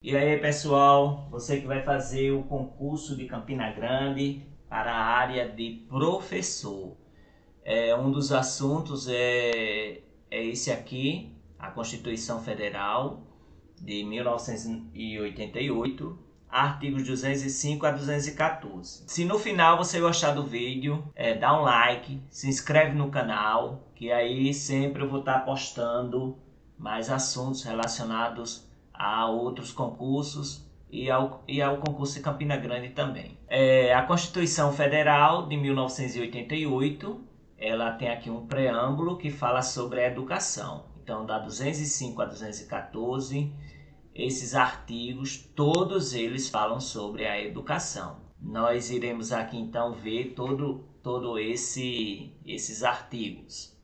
E aí, pessoal, você que vai fazer o concurso de Campina Grande para a área de professor. Um dos assuntos é esse aqui, a Constituição Federal de 1988, artigos 205 a 214. Se no final você gostar do vídeo, dá um like, se inscreve no canal, que aí sempre eu vou estar postando mais assuntos relacionados a outros concursos e ao concurso de Campina Grande também. A Constituição Federal de 1988, ela tem aqui um preâmbulo que fala sobre a educação. Então, da 205 a 214, esses artigos, todos eles falam sobre a educação. Nós iremos aqui então ver todo esses artigos.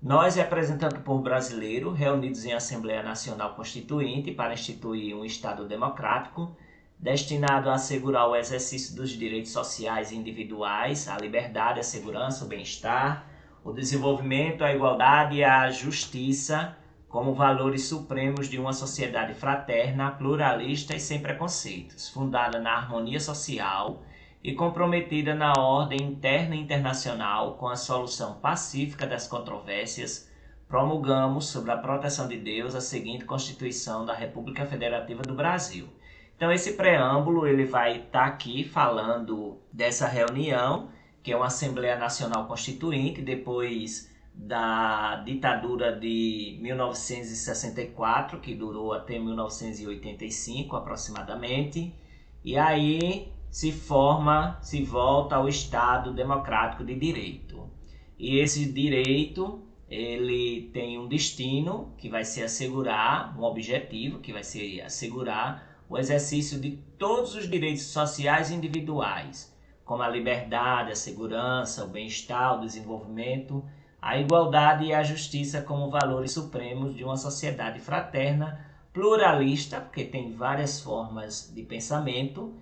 Nós, representando o povo brasileiro, reunidos em Assembleia Nacional Constituinte para instituir um Estado democrático, destinado a assegurar o exercício dos direitos sociais e individuais, a liberdade, a segurança, o bem-estar, o desenvolvimento, a igualdade e a justiça como valores supremos de uma sociedade fraterna, pluralista e sem preconceitos, fundada na harmonia social e comprometida na ordem interna e internacional com a solução pacífica das controvérsias, promulgamos, sob a proteção de Deus, a seguinte Constituição da República Federativa do Brasil. Então esse preâmbulo ele vai estar aqui falando dessa reunião, que é uma Assembleia Nacional Constituinte, depois da ditadura de 1964, que durou até 1985 aproximadamente, e aí se volta ao Estado Democrático de Direito. E esse direito, ele tem um destino, que vai ser assegurar, um objetivo, que vai ser assegurar o exercício de todos os direitos sociais individuais, como a liberdade, a segurança, o bem-estar, o desenvolvimento, a igualdade e a justiça como valores supremos de uma sociedade fraterna, pluralista, porque tem várias formas de pensamento,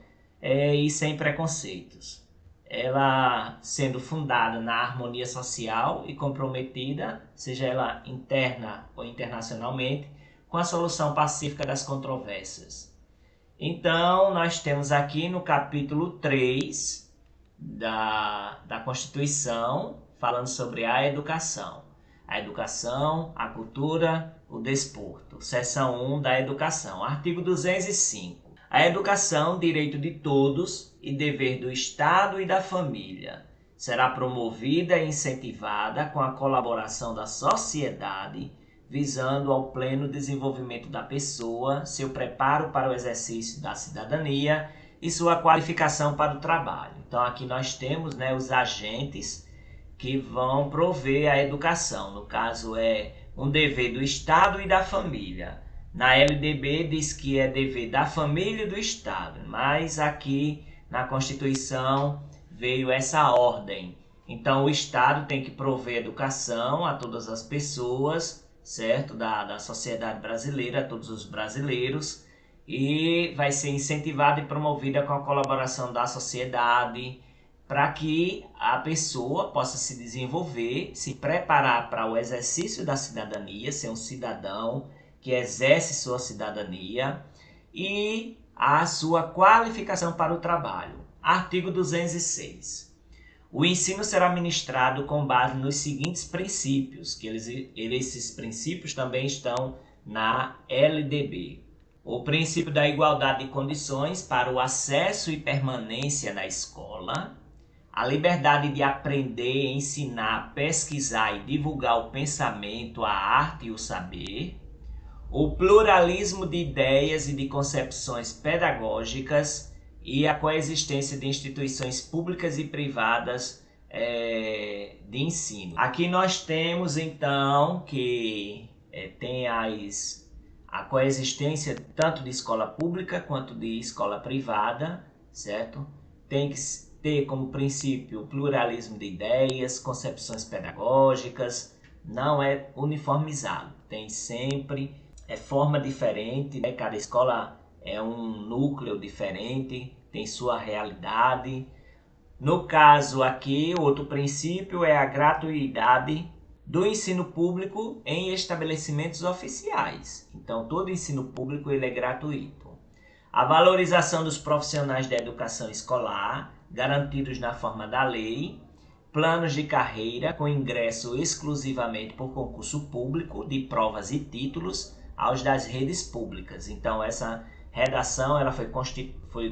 e sem preconceitos. Ela sendo fundada na harmonia social e comprometida, seja ela interna ou internacionalmente, com a solução pacífica das controvérsias. Então, nós temos aqui no capítulo 3 da Constituição, falando sobre a educação. A educação, a cultura, o desporto. Seção 1 da educação. Artigo 205. A educação, direito de todos e dever do Estado e da família, será promovida e incentivada com a colaboração da sociedade, visando ao pleno desenvolvimento da pessoa, seu preparo para o exercício da cidadania e sua qualificação para o trabalho. Então aqui nós temos, os agentes que vão prover a educação. No caso é um dever do Estado e da família. Na LDB diz que é dever da família e do Estado, mas aqui na Constituição veio essa ordem. Então o Estado tem que prover educação a todas as pessoas, certo? Da sociedade brasileira, a todos os brasileiros, e vai ser incentivada e promovida com a colaboração da sociedade, para que a pessoa possa se desenvolver, se preparar para o exercício da cidadania, ser um cidadão que exerce sua cidadania e a sua qualificação para o trabalho. Artigo 206. O ensino será ministrado com base nos seguintes princípios, que esses princípios também estão na LDB. O princípio da igualdade de condições para o acesso e permanência na escola, a liberdade de aprender, ensinar, pesquisar e divulgar o pensamento, a arte e o saber, o pluralismo de ideias e de concepções pedagógicas e a coexistência de instituições públicas e privadas de ensino. Aqui nós temos então que tem a coexistência tanto de escola pública quanto de escola privada, certo? Tem que ter como princípio o pluralismo de ideias, concepções pedagógicas, não é uniformizado, tem sempre forma diferente, cada escola é um núcleo diferente, tem sua realidade. No caso aqui, o outro princípio é a gratuidade do ensino público em estabelecimentos oficiais. Então, todo ensino público ele é gratuito. A valorização dos profissionais da educação escolar, garantidos na forma da lei, planos de carreira com ingresso exclusivamente por concurso público de provas e títulos aos das redes públicas. Então essa redação ela foi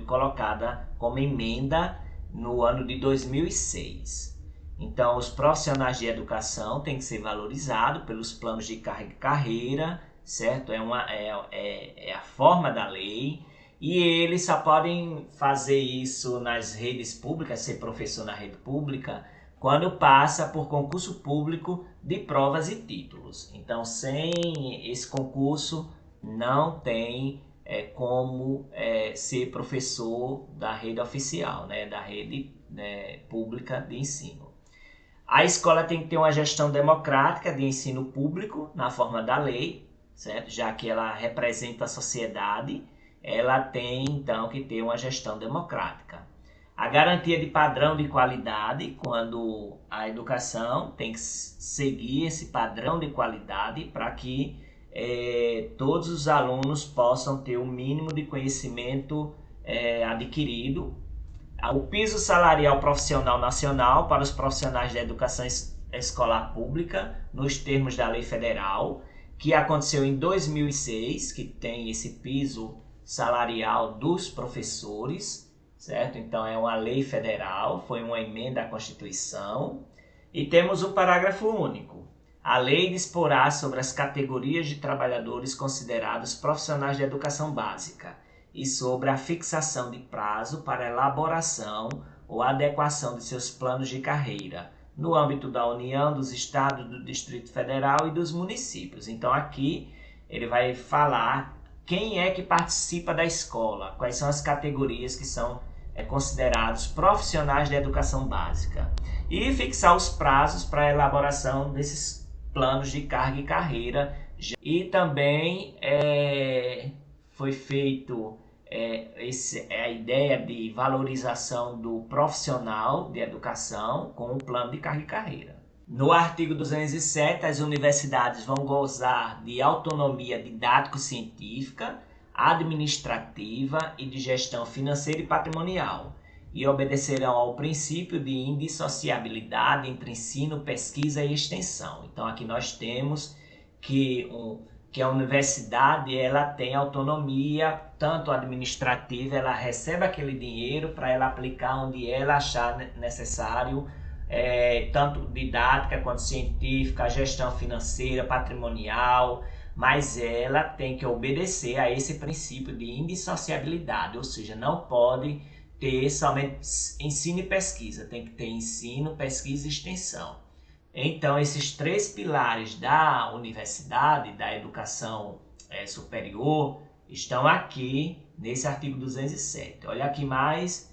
colocada como emenda no ano de 2006. Então os profissionais de educação têm que ser valorizados pelos planos de carreira, certo? É a forma da lei. E eles só podem fazer isso nas redes públicas, ser professor na rede pública, quando passa por concurso público de provas e títulos. Então, sem esse concurso, não tem como ser professor da rede oficial, né, da rede pública de ensino. A escola tem que ter uma gestão democrática de ensino público na forma da lei, certo? Já que ela representa a sociedade, ela tem então que ter uma gestão democrática. A garantia de padrão de qualidade, quando a educação tem que seguir esse padrão de qualidade para que todos os alunos possam ter o mínimo de conhecimento adquirido. O piso salarial profissional nacional para os profissionais da educação escolar pública, nos termos da lei federal, que aconteceu em 2006, que tem esse piso salarial dos professores, certo? Então é uma lei federal, foi uma emenda à Constituição. E temos um parágrafo único. A lei disporá sobre as categorias de trabalhadores considerados profissionais de educação básica e sobre a fixação de prazo para elaboração ou adequação de seus planos de carreira, no âmbito da União, dos Estados, do Distrito Federal e dos municípios. Então aqui ele vai falar quem é que participa da escola, quais são as categorias que são considerados profissionais da educação básica e fixar os prazos para a elaboração desses planos de carga e carreira. E também foi feito a ideia de valorização do profissional de educação com o plano de carga e carreira. No artigo 207, as universidades vão gozar de autonomia didático-científica, administrativa e de gestão financeira e patrimonial, e obedecerão ao princípio de indissociabilidade entre ensino, pesquisa e extensão. Então aqui nós temos que a universidade ela tem autonomia, tanto administrativa, ela recebe aquele dinheiro para ela aplicar onde ela achar necessário, tanto didática quanto científica, gestão financeira, patrimonial, mas ela tem que obedecer a esse princípio de indissociabilidade, ou seja, não pode ter somente ensino e pesquisa, tem que ter ensino, pesquisa e extensão. Então, esses três pilares da universidade, da educação superior, estão aqui nesse artigo 207. Olha aqui mais,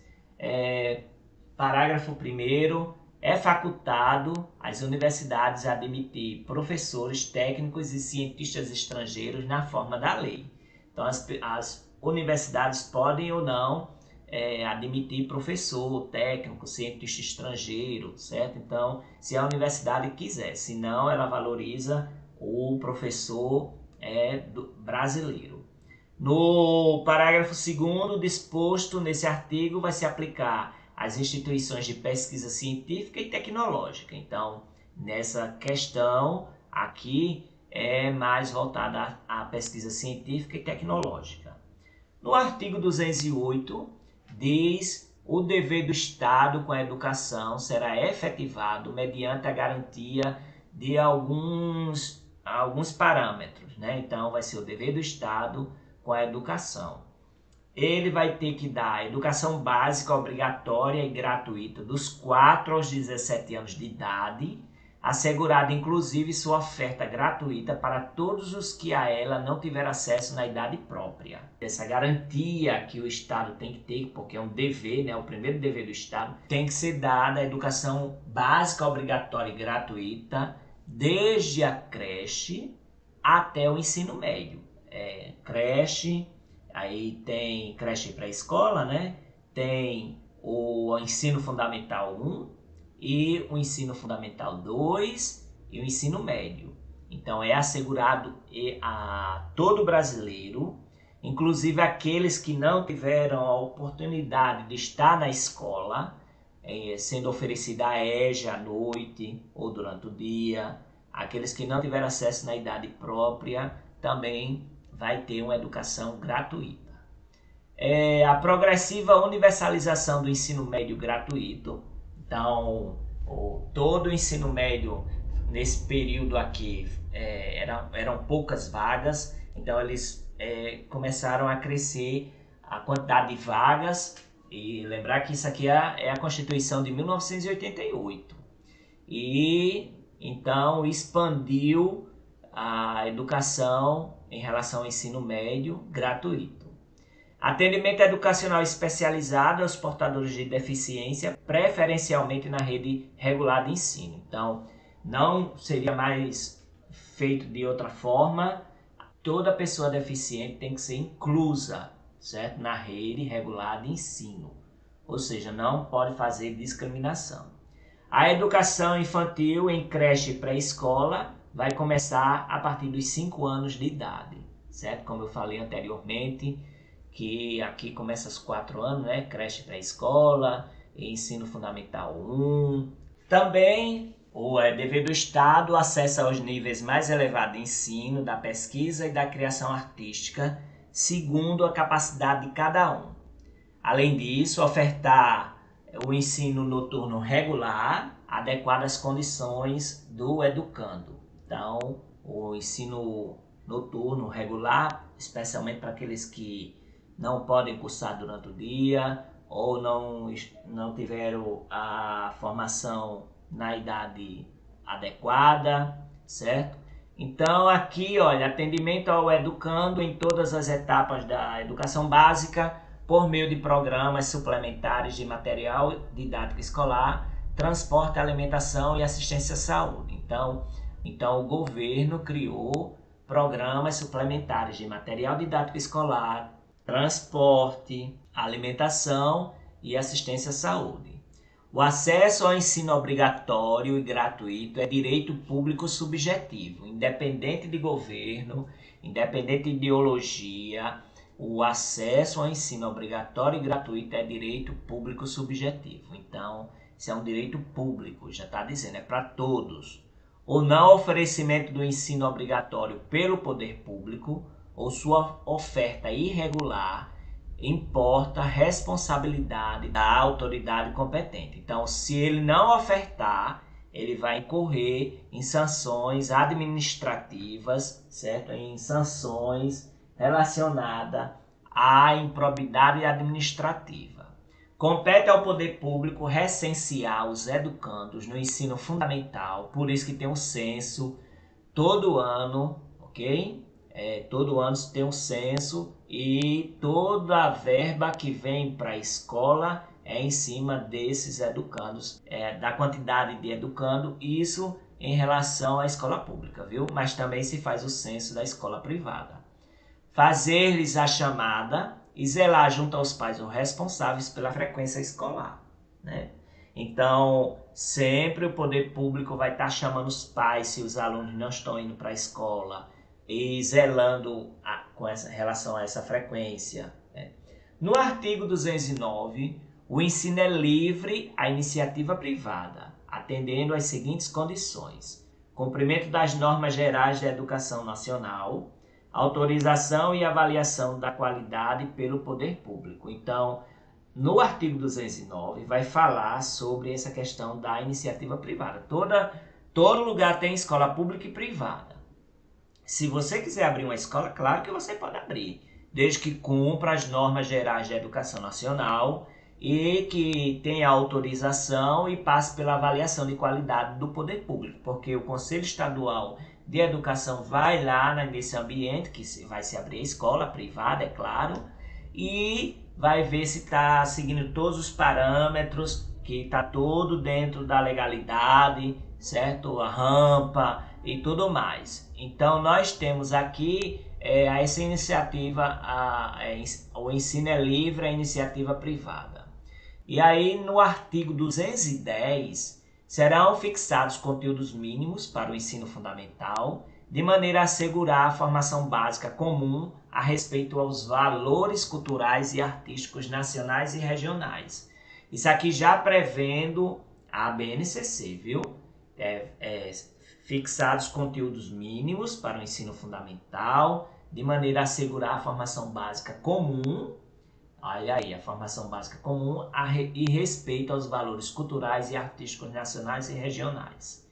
parágrafo 1º, é facultado às universidades a admitir professores, técnicos e cientistas estrangeiros na forma da lei. Então, as universidades podem ou não admitir professor, técnico, cientista estrangeiro, certo? Então, se a universidade quiser, senão ela valoriza o professor brasileiro. No parágrafo 2º, disposto nesse artigo, vai se aplicar às instituições de pesquisa científica e tecnológica. Então, nessa questão aqui é mais voltada à pesquisa científica e tecnológica. No artigo 208, diz: o dever do Estado com a educação será efetivado mediante a garantia de alguns parâmetros, né? Então, vai ser o dever do Estado com a educação. Ele vai ter que dar educação básica obrigatória e gratuita dos 4 aos 17 anos de idade, assegurada inclusive sua oferta gratuita para todos os que a ela não tiver acesso na idade própria. Essa garantia que o Estado tem que ter, porque é um dever, né, o primeiro dever do Estado, tem que ser dada a educação básica obrigatória e gratuita desde a creche até o ensino médio. Creche, aí tem creche pré-escola, né? Tem o ensino fundamental 1 e o ensino fundamental 2 e o ensino médio. Então é assegurado a todo brasileiro inclusive aqueles que não tiveram a oportunidade de estar na escola, sendo oferecida a EJA à noite ou durante o dia, aqueles que não tiveram acesso na idade própria, também vai ter uma educação gratuita. A progressiva universalização do ensino médio gratuito. Então, todo o ensino médio nesse período aqui eram poucas vagas, então eles começaram a crescer a quantidade de vagas, e lembrar que isso aqui é a Constituição de 1988, e então expandiu a educação em relação ao ensino médio gratuito. Atendimento educacional especializado aos portadores de deficiência, preferencialmente na rede regular de ensino. Então, não seria mais feito de outra forma. Toda pessoa deficiente tem que ser inclusa, certo? Na rede regular de ensino. Ou seja, não pode fazer discriminação. A educação infantil em creche e pré-escola vai começar a partir dos 5 anos de idade, certo? Como eu falei anteriormente, que aqui começa aos 4 anos, né? Creche pré-escola, ensino fundamental 1. Também é dever do Estado o acesso aos níveis mais elevados de ensino, da pesquisa e da criação artística, segundo a capacidade de cada um. Além disso, ofertar o ensino noturno regular, adequado às condições do educando. Então, o ensino noturno regular, especialmente para aqueles que não podem cursar durante o dia ou não tiveram a formação na idade adequada, certo? Então aqui, olha, atendimento ao educando em todas as etapas da educação básica por meio de programas suplementares de material didático escolar, transporte, alimentação e assistência à saúde. Então o governo criou programas suplementares de material didático escolar, transporte, alimentação e assistência à saúde. O acesso ao ensino obrigatório e gratuito é direito público subjetivo, independente de governo, independente de ideologia. O acesso ao ensino obrigatório e gratuito é direito público subjetivo. Então, isso é um direito público, já está dizendo, é para todos. O não oferecimento do ensino obrigatório pelo poder público ou sua oferta irregular importa a responsabilidade da autoridade competente. Então, se ele não ofertar, ele vai incorrer em sanções administrativas, certo? Em sanções relacionadas à improbidade administrativa. Compete ao poder público recensear os educandos no ensino fundamental, por isso que tem um censo todo ano, ok? Todo ano tem um censo e toda a verba que vem para a escola é em cima desses educandos, da quantidade de educando, isso em relação à escola pública, viu? Mas também se faz o censo da escola privada. Fazer-lhes a chamada e zelar junto aos pais ou responsáveis pela frequência escolar, né? Então, sempre o poder público vai estar chamando os pais se os alunos não estão indo para a escola, e zelando com relação a essa frequência, né? No artigo 209, o ensino é livre à iniciativa privada, atendendo às seguintes condições: cumprimento das normas gerais da educação nacional, autorização e avaliação da qualidade pelo poder público. Então, no artigo 209 vai falar sobre essa questão da iniciativa privada. Todo lugar tem escola pública e privada. Se você quiser abrir uma escola, claro que você pode abrir, desde que cumpra as normas gerais da educação nacional e que tenha autorização e passe pela avaliação de qualidade do poder público, porque o Conselho Estadual de Educação vai lá nesse ambiente, que vai se abrir a escola privada, é claro, e vai ver se está seguindo todos os parâmetros, que está tudo dentro da legalidade, certo? A rampa e tudo mais. Então, nós temos aqui essa iniciativa, o ensino é livre, a iniciativa privada. E aí, no artigo 210, serão fixados conteúdos mínimos para o ensino fundamental, de maneira a assegurar a formação básica comum a respeito aos valores culturais e artísticos nacionais e regionais. Isso aqui já prevendo a BNCC, viu? Fixados conteúdos mínimos para o ensino fundamental, de maneira a assegurar a formação básica comum, olha aí, a formação básica comum e respeito aos valores culturais e artísticos nacionais e regionais.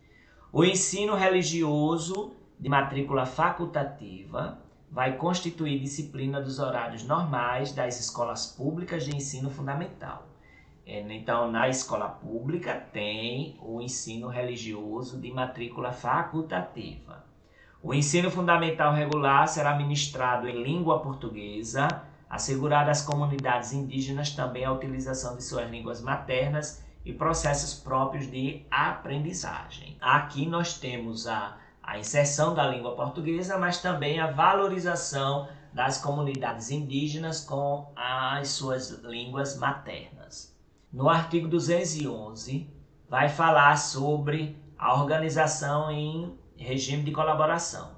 O ensino religioso de matrícula facultativa vai constituir disciplina dos horários normais das escolas públicas de ensino fundamental. Então, na escola pública tem o ensino religioso de matrícula facultativa. O ensino fundamental regular será ministrado em língua portuguesa, assegurada às comunidades indígenas também a utilização de suas línguas maternas e processos próprios de aprendizagem. Aqui nós temos a inserção da língua portuguesa, mas também a valorização das comunidades indígenas com as suas línguas maternas. No artigo 211, vai falar sobre a organização em regime de colaboração.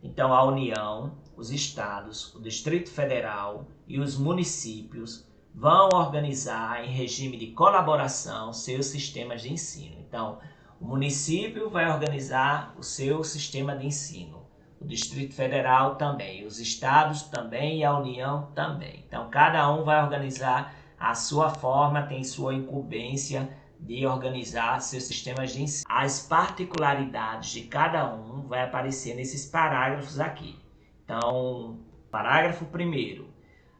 Então, a União, os estados, o Distrito Federal e os municípios vão organizar em regime de colaboração seus sistemas de ensino. Então, o município vai organizar o seu sistema de ensino, o Distrito Federal também, os estados também e a União também. Então, cada um vai organizar a sua forma, tem sua incumbência de organizar seus sistemas de ensino. As particularidades de cada um vai aparecer nesses parágrafos aqui. Então, parágrafo 1º.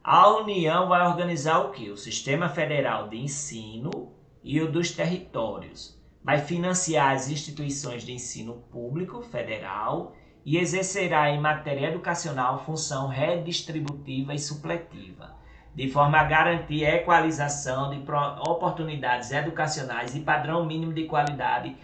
A União vai organizar o quê? O Sistema Federal de Ensino e o dos territórios. Vai financiar as instituições de ensino público federal e exercerá em matéria educacional função redistributiva e supletiva, de forma a garantir a equalização de oportunidades educacionais e padrão mínimo de qualidade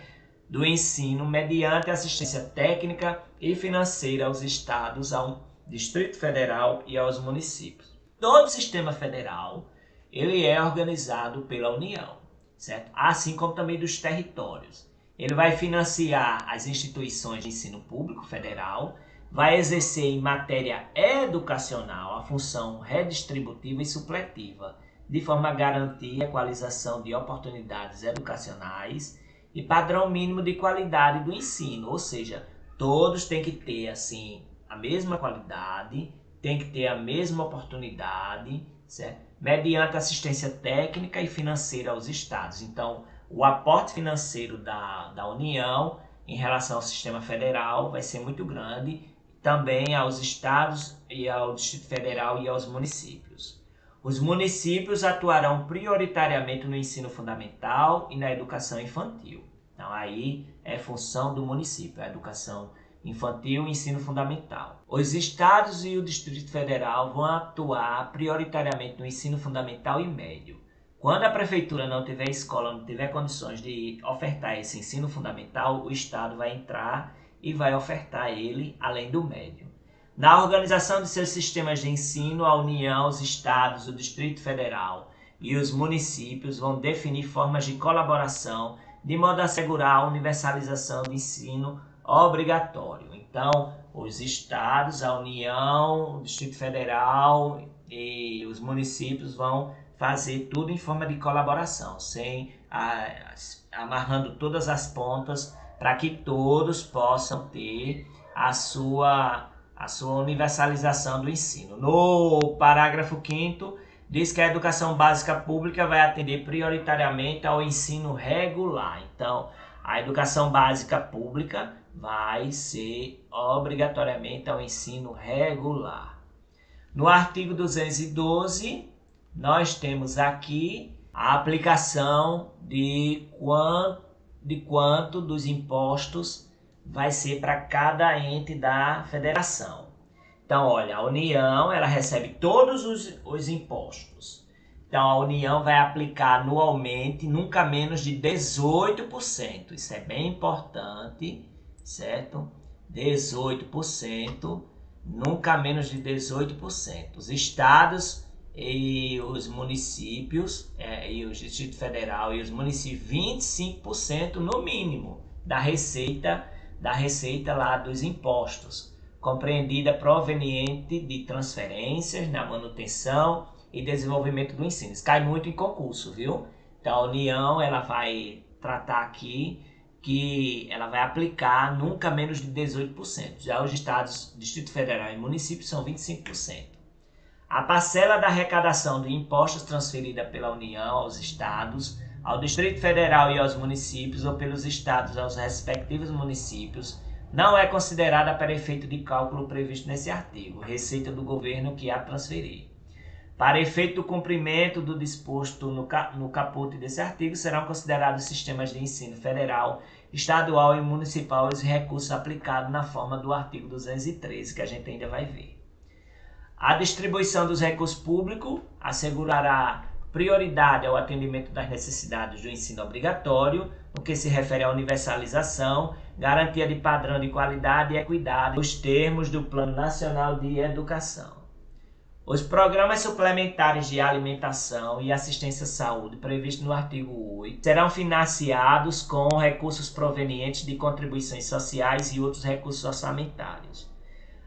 do ensino mediante assistência técnica e financeira aos estados, ao Distrito Federal e aos municípios. Todo o sistema federal ele é organizado pela União, certo? Assim como também dos territórios. Ele vai financiar as instituições de ensino público federal, vai exercer em matéria educacional a função redistributiva e supletiva, de forma a garantir a equalização de oportunidades educacionais e padrão mínimo de qualidade do ensino, ou seja, todos têm que ter assim a mesma qualidade, tem que ter a mesma oportunidade, certo? Mediante assistência técnica e financeira aos estados. Então, o aporte financeiro da União em relação ao sistema federal vai ser muito grande, também aos estados e ao Distrito Federal e aos municípios. Os municípios atuarão prioritariamente no ensino fundamental e na educação infantil. Então, aí é função do município, a educação infantil e ensino fundamental. Os estados e o Distrito Federal vão atuar prioritariamente no ensino fundamental e médio. Quando a prefeitura não tiver escola, não tiver condições de ofertar esse ensino fundamental, o estado vai entrar e vai ofertar ele além do médio. Na organização de seus sistemas de ensino, a União, os estados, o Distrito Federal e os municípios vão definir formas de colaboração de modo a assegurar a universalização do ensino obrigatório. Então, os estados, a União, o Distrito Federal e os municípios vão fazer tudo em forma de colaboração, amarrando todas as pontas para que todos possam ter a sua universalização do ensino. No parágrafo 5º, diz que a educação básica pública vai atender prioritariamente ao ensino regular. Então, a educação básica pública vai ser obrigatoriamente ao ensino regular. No artigo 212, nós temos aqui a aplicação de quanto dos impostos vai ser para cada ente da federação. Então, olha, a União ela recebe todos os impostos. Então, a União vai aplicar anualmente nunca menos de 18%. Isso é bem importante, certo? 18%, nunca menos de 18%. Os estados e os municípios, e o Distrito Federal e os municípios, 25% no mínimo da receita da receita lá dos impostos, compreendida proveniente de transferências na manutenção e desenvolvimento do ensino. Isso cai muito em concurso, viu? Então a União ela vai tratar aqui que ela vai aplicar nunca menos de 18%. Já os estados, Distrito Federal e municípios são 25%. A parcela da arrecadação de impostos transferida pela União aos estados, ao Distrito Federal e aos municípios, ou pelos estados aos respectivos municípios, não é considerada para efeito de cálculo previsto nesse artigo, receita do governo que a transferir. Para efeito do cumprimento do disposto no caput desse artigo, serão considerados sistemas de ensino federal, estadual e municipal os recursos aplicados na forma do artigo 213, que a gente ainda vai ver. A distribuição dos recursos públicos assegurará prioridade ao atendimento das necessidades do ensino obrigatório, no que se refere à universalização, garantia de padrão de qualidade e equidade nos termos do Plano Nacional de Educação. Os programas suplementares de alimentação e assistência à saúde previstos no artigo 8 serão financiados com recursos provenientes de contribuições sociais e outros recursos orçamentários.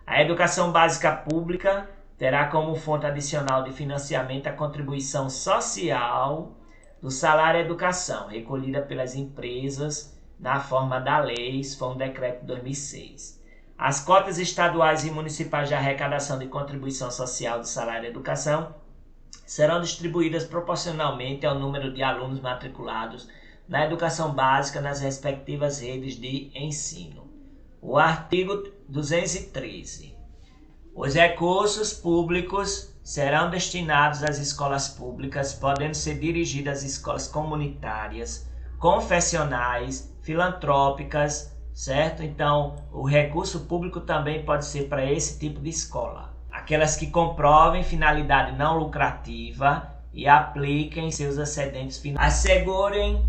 A educação básica pública terá como fonte adicional de financiamento a contribuição social do salário educação, recolhida pelas empresas na forma da lei, isso foi um decreto de 2006. As cotas estaduais e municipais de arrecadação de contribuição social do salário educação serão distribuídas proporcionalmente ao número de alunos matriculados na educação básica nas respectivas redes de ensino. O artigo 213. Os recursos públicos serão destinados às escolas públicas, podendo ser dirigidos às escolas comunitárias, confessionais, filantrópicas, certo? Então, o recurso público também pode ser para esse tipo de escola. Aquelas que comprovem finalidade não lucrativa e apliquem seus excedentes finais. Assegurem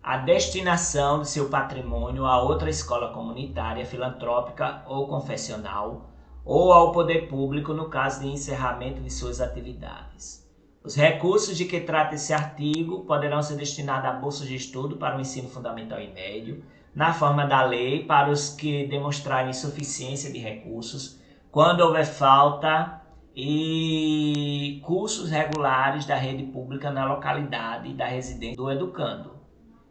a destinação de seu patrimônio a outra escola comunitária, filantrópica ou confessional, ou ao poder público no caso de encerramento de suas atividades. Os recursos de que trata esse artigo poderão ser destinados a bolsas de estudo para o ensino fundamental e médio, na forma da lei, para os que demonstrarem insuficiência de recursos, quando houver falta, e cursos regulares da rede pública na localidade da residência do educando,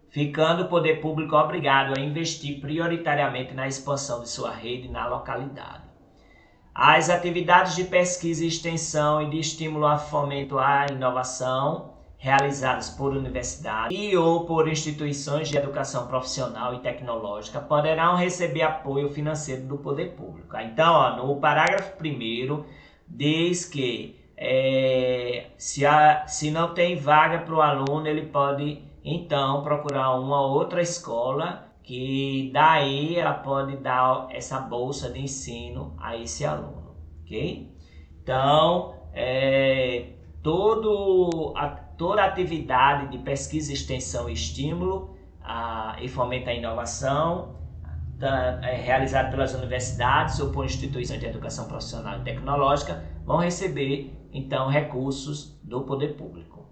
ficando o poder público obrigado a investir prioritariamente na expansão de sua rede na localidade. As atividades de pesquisa e extensão e de estímulo a fomento à inovação realizadas por universidades e ou por instituições de educação profissional e tecnológica poderão receber apoio financeiro do poder público. Então, no parágrafo 1º diz que se não tem vaga para o aluno, ele pode então procurar uma outra escola que daí ela pode dar essa bolsa de ensino a esse aluno, ok? Então, toda atividade de pesquisa, extensão e estímulo e fomento à inovação realizada pelas universidades ou por instituições de educação profissional e tecnológica vão receber, então, recursos do poder público.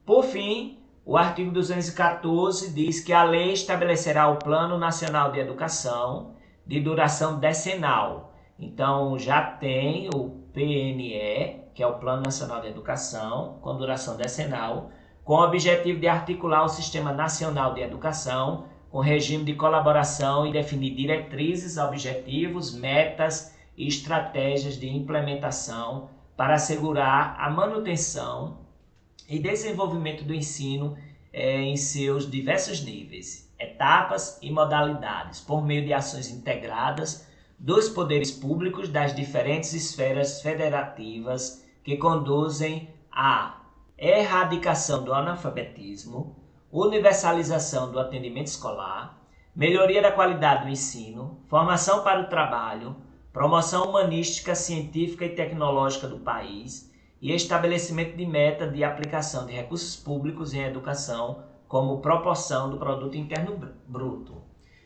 Por fim, o artigo 214 diz que a lei estabelecerá o Plano Nacional de Educação de duração decenal. Então, já tem o PNE, que é o Plano Nacional de Educação, com duração decenal, com o objetivo de articular o Sistema Nacional de Educação com regime de colaboração e definir diretrizes, objetivos, metas e estratégias de implementação para assegurar a manutenção e desenvolvimento do ensino em seus diversos níveis, etapas e modalidades, por meio de ações integradas dos poderes públicos das diferentes esferas federativas que conduzem à erradicação do analfabetismo, universalização do atendimento escolar, melhoria da qualidade do ensino, formação para o trabalho, promoção humanística, científica e tecnológica do país, e estabelecimento de meta de aplicação de recursos públicos em educação como proporção do produto interno bruto.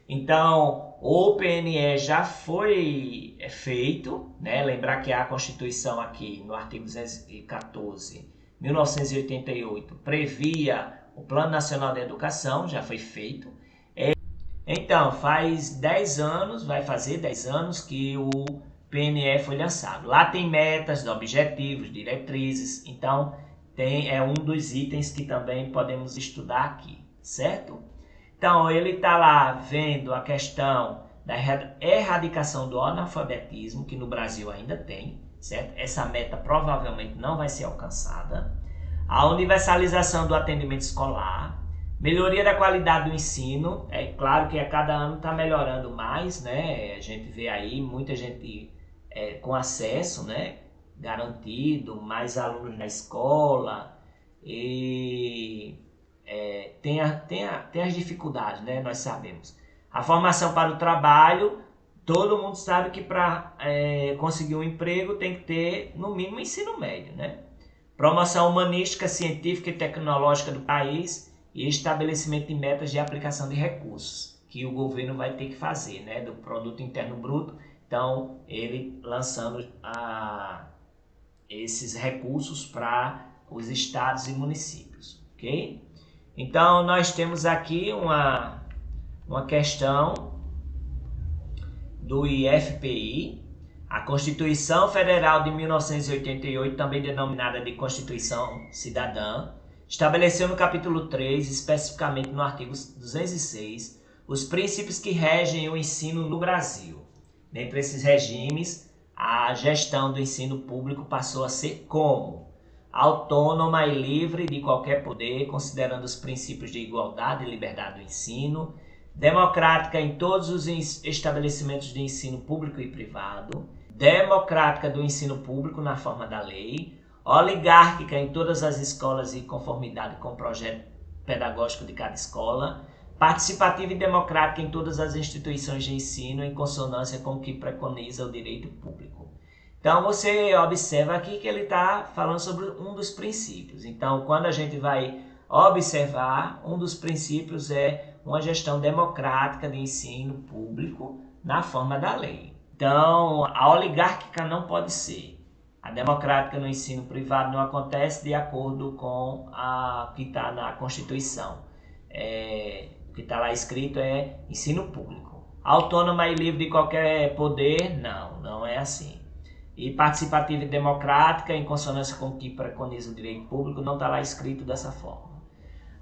Então, o PNE já foi feito, né? Lembrar que a Constituição aqui, no artigo 214, 1988, previa o Plano Nacional de Educação, já foi feito. Então, faz 10 anos, vai fazer 10 anos que o PNE foi lançado. Lá tem metas, objetivos, diretrizes, então é um dos itens que também podemos estudar aqui, certo? Então, ele está lá vendo a questão da erradicação do analfabetismo, que no Brasil ainda tem, certo? Essa meta provavelmente não vai ser alcançada. A universalização do atendimento escolar, melhoria da qualidade do ensino, é claro que a cada ano está melhorando mais, né? A gente vê aí muita gente com acesso, né? Garantido, mais alunos na escola e tem as dificuldades, né? Nós sabemos. A formação para o trabalho, todo mundo sabe que para conseguir um emprego tem que ter no mínimo ensino médio, né? Promoção humanística, científica e tecnológica do país e estabelecimento de metas de aplicação de recursos, que o governo vai ter que fazer, né, do Produto Interno Bruto. Então, ele lançando esses recursos para os estados e municípios, ok? Então, nós temos aqui uma questão do IFPI, a Constituição Federal de 1988, também denominada de Constituição Cidadã, estabeleceu no capítulo 3, especificamente no artigo 206, os princípios que regem o ensino no Brasil. Dentre esses regimes, a gestão do ensino público passou a ser como? Autônoma e livre de qualquer poder, considerando os princípios de igualdade e liberdade do ensino, democrática em todos os estabelecimentos de ensino público e privado, democrática do ensino público na forma da lei, oligárquica em todas as escolas e conformidade com o projeto pedagógico de cada escola, participativa e democrática em todas as instituições de ensino em consonância com o que preconiza o direito público. Então você observa aqui que ele está falando sobre um dos princípios. Então quando a gente vai observar, um dos princípios é uma gestão democrática de ensino público na forma da lei. Então, a oligárquica não pode ser. A democrática no ensino privado não acontece de acordo com o que está na Constituição. O que está lá escrito é ensino público. Autônoma e livre de qualquer poder, não é assim. E participativa e democrática, em consonância com o que preconiza o direito público, não está lá escrito dessa forma.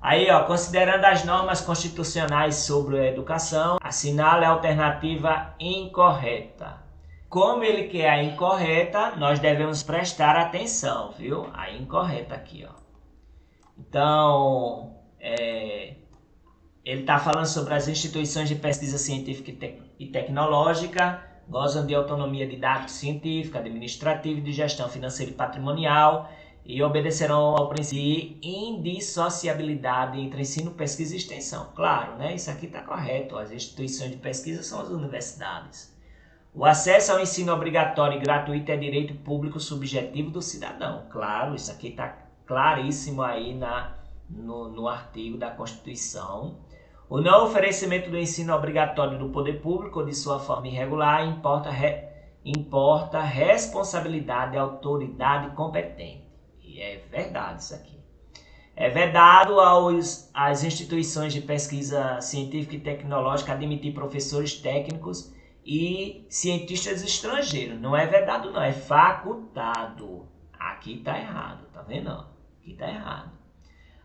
Aí, considerando as normas constitucionais sobre a educação, assinale a alternativa incorreta. Como ele quer a incorreta, nós devemos prestar atenção, viu? A incorreta aqui, Então, ele está falando sobre as instituições de pesquisa científica e tecnológica, gozam de autonomia didático-científica, administrativa e de gestão financeira e patrimonial, e obedecerão ao princípio de indissociabilidade entre ensino, pesquisa e extensão. Claro, né? Isso aqui está correto. As instituições de pesquisa são as universidades. O acesso ao ensino obrigatório e gratuito é direito público subjetivo do cidadão. Claro, isso aqui está claríssimo aí no artigo da Constituição. O não oferecimento do ensino obrigatório do poder público ou de sua forma irregular importa responsabilidade da autoridade competente. E é verdade isso aqui. É vedado às instituições de pesquisa científica e tecnológica admitir professores técnicos e cientistas estrangeiros. Não é vedado não, é facultado. Aqui está errado, tá vendo? Aqui está errado.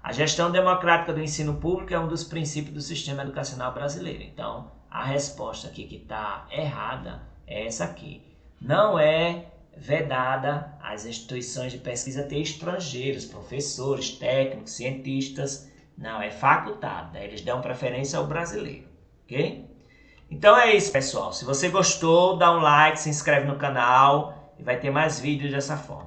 A gestão democrática do ensino público é um dos princípios do sistema educacional brasileiro. Então, a resposta aqui que está errada é essa aqui. Não é vedada às instituições de pesquisa ter estrangeiros, professores, técnicos, cientistas. Não, é facultado. Eles dão preferência ao brasileiro, ok? Então é isso, pessoal. Se você gostou, dá um like, se inscreve no canal e vai ter mais vídeos dessa forma.